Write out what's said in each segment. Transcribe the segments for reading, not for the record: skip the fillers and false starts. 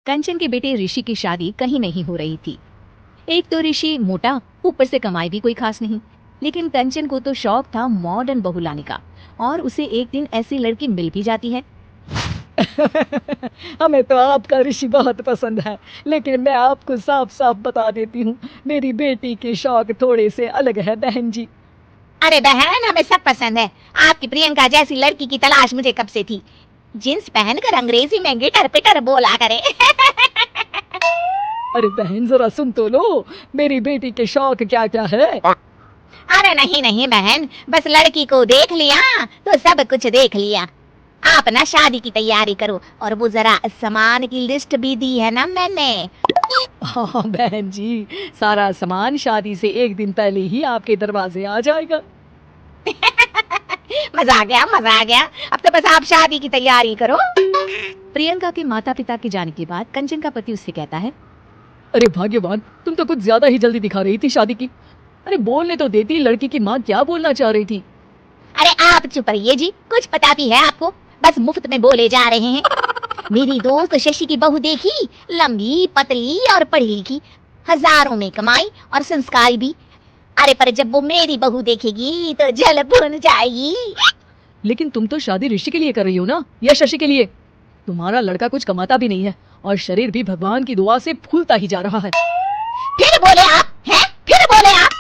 कंचन के बेटे ऋषि की शादी कहीं नहीं हो रही थी। एक तो ऋषि मोटा, ऊपर से कमाई भी कोई खास नहीं। लेकिन कंचन को तो शौक था मॉडर्न बहू लाने का, और उसे एक दिन ऐसी लड़की मिल भी जाती है। हमें तो आपका ऋषि बहुत पसंद है, लेकिन मैं आपको साफ साफ बता देती हूँ, मेरी बेटी के शौक थोड़े से अलग है बहन जी। अरे बहन, हमें सब पसंद है। आपकी प्रियंका जैसी लड़की की तलाश मुझे कब से थी। जींस पहनकर अंग्रेजी में गिटर पिटर बोला करे। अरे बहन जरा सुन तो लो, मेरी बेटी के शौक क्या क्या है। अरे नहीं नहीं बहन, बस लड़की को देख लिया तो सब कुछ देख लिया। आप ना शादी की तैयारी करो, और वो जरा सामान की लिस्ट भी दी है ना मैंने। हाँ बहन जी, सारा सामान शादी से एक दिन पहले ही आपके दरवाजे आ जाएगा। मजा आ गया, मजा आ गया। अब तो बस आप शादी की तैयारी करो। प्रियंका के माता पिता के जाने के बाद कंचन का पति उससे कहता है, अरे भाग्यवान, तुम तो कुछ ज्यादा ही जल्दी दिखा रही थी शादी की। अरे बोलने तो देती, लड़की की माँ क्या बोलना चाह रही थी। अरे आप चुप रहिए जी, कुछ पता भी है आपको, बस मुफ्त में बोले जा रहे हैं। मेरी दोस्त शशि की बहू देखी, लंबी पतली और पढ़ी लिखी, हजारों में कमाई और संस्कारी भी। अरे पर जब वो मेरी बहू देखेगी तो जल भुन जाएगी। लेकिन तुम तो शादी ऋषि के लिए कर रही हो ना, या शशि के लिए? तुम्हारा लड़का कुछ कमाता भी नहीं है, और शरीर भी भगवान की दुआ से फूलता ही जा रहा है। फिर बोले आप हैं, फिर बोले आप।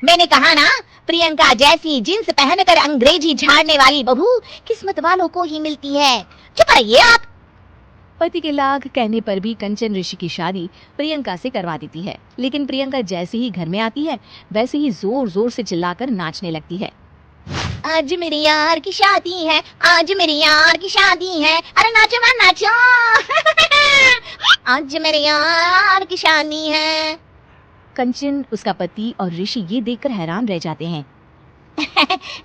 मैंने कहा ना, प्रियंका जैसी जींस पहनकर अंग्रेजी झाड़ने वाली बहू किस्मत वालों को ही मिलती है। चुप रहिए आप। पति के लाख कहने पर भी कंचन ऋषि की शादी प्रियंका से करवा देती है। लेकिन प्रियंका जैसे ही घर में आती है, वैसे ही जोर जोर से चिल्लाकर नाचने लगती है। आज मेरे यार की शादी है, आज मेरे यार की शादी है, अरे नाचो ना नाचो। आज मेरे यार की शादी है। कंचन, उसका पति और ऋषि ये देखकर हैरान रह जाते हैं।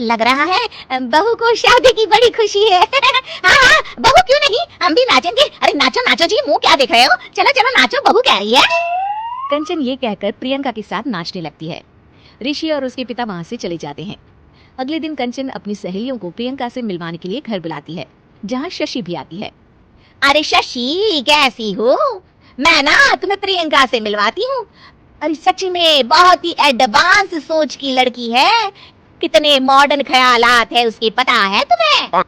लग रहा है बहू को शादी की बड़ी खुशी है। हाँ, बहू क्यों नहीं, हम भी नाचेंगे। अरे नाचो नाचो जी, मुंह क्या देख रहे हो, चलो चलो नाचो, बहू कह रही है। कंचन ये कहकर प्रियंका के साथ नाचने लगती है। ऋषि और उसके पिता वहां से चले जाते हैं। अगले दिन कंचन अपनी सहेलियों को प्रियंका से मिलवाने के लिए घर बुलाती है, जहाँ शशि भी आती है। अरे शशि, कैसी हो? मैं ना तुम्हें प्रियंका से मिलवाती हूँ। अरे सच में बहुत ही एडवांस सोच की लड़की है, कितने मॉडर्न ख्यालात है उसके, पता है तुम्हें?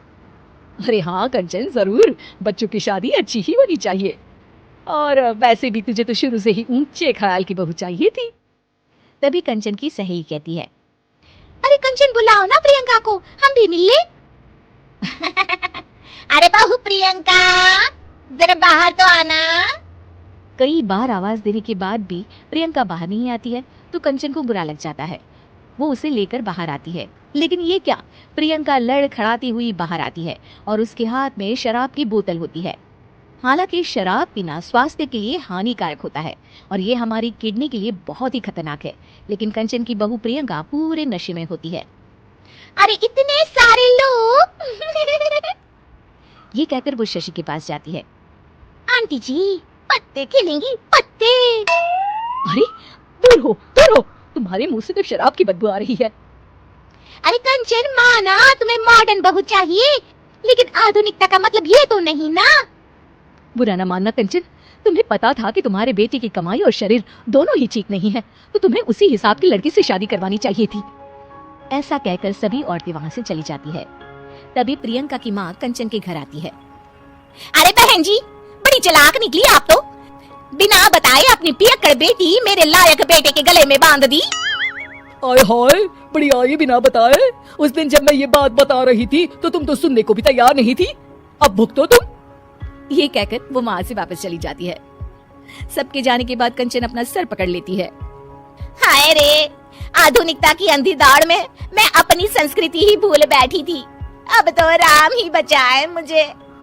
अरे हाँ कंचन, जरूर, बच्चों की शादी अच्छी ही होनी चाहिए। और वैसे भी तुझे तो शुरू से ही ऊंचे ख्याल की बहू चाहिए थी। तभी कंचन की सहेली कहती है, अरे कंचन बुलाओ ना प्रियंका को, हम भी मिल ले। अरे बहू प्रियंका, जरा बाहर तो आना। कई बार आवाज देने के बाद भी प्रियंका बाहर नहीं आती है, तो कंचन को बुरा लग जाता है। वो उसे लेकर बाहर आती है। लेकिन ये क्या, प्रियंका लड़खड़ाती हुई बाहर आती है और उसके हाथ में शराब की बोतल होती है। हालांकि शराब पीना स्वास्थ्य के लिए हानिकारक होता है, और ये हमारी किडनी के लिए बहुत ही खतरनाक है। लेकिन कंचन की बहू प्रियंका पूरे नशे में होती है। अरे इतने सारे लोग। ये कहकर वो शशि के पास जाती है। आंटी जी, पत्ते खिलेंगी, पत्ते। अरे दूर हो, दूर हो, तुम्हारे मुंह से तो शराब की बदबू आ रही है। अरे कंचन, माना तुम्हें मॉडर्न बहू चाहिए, लेकिन आधुनिकता का मतलब ये तो नहीं ना। बुरा ना मानना कंचन, तुम्हें पता था कि तुम्हारे बेटे की कमाई और शरीर दोनों ही ठीक नहीं है, तो तुम्हें उसी हिसाब की लड़की से शादी करवानी चाहिए थी। ऐसा कहकर सभी औरतें वहां से चली जाती है। तभी प्रियंका की माँ कंचन के घर आती है। अरे बहन जी, बड़ी चालाक निकली आप तो, बिना बताए अपनी पियक्कड़ बेटी मेरे लायक बेटे के गले में बांध दी। आय हाय, बड़ी आई बिना बताए। उस दिन जब मैं ये बात बता रही थी तो तुम तो सुनने को भी तैयार नहीं थी, अब भुगतो तुम। ये कहकर वो वहां से वापस चली जाती है। सबके जाने के बाद कंचन अपना सर पकड़ लेती है। हाय रे, आधुनिकता की अंधी दौड़ में मैं अपनी संस्कृति ही भूल बैठी थी। अब तो राम ही बचाए मुझे।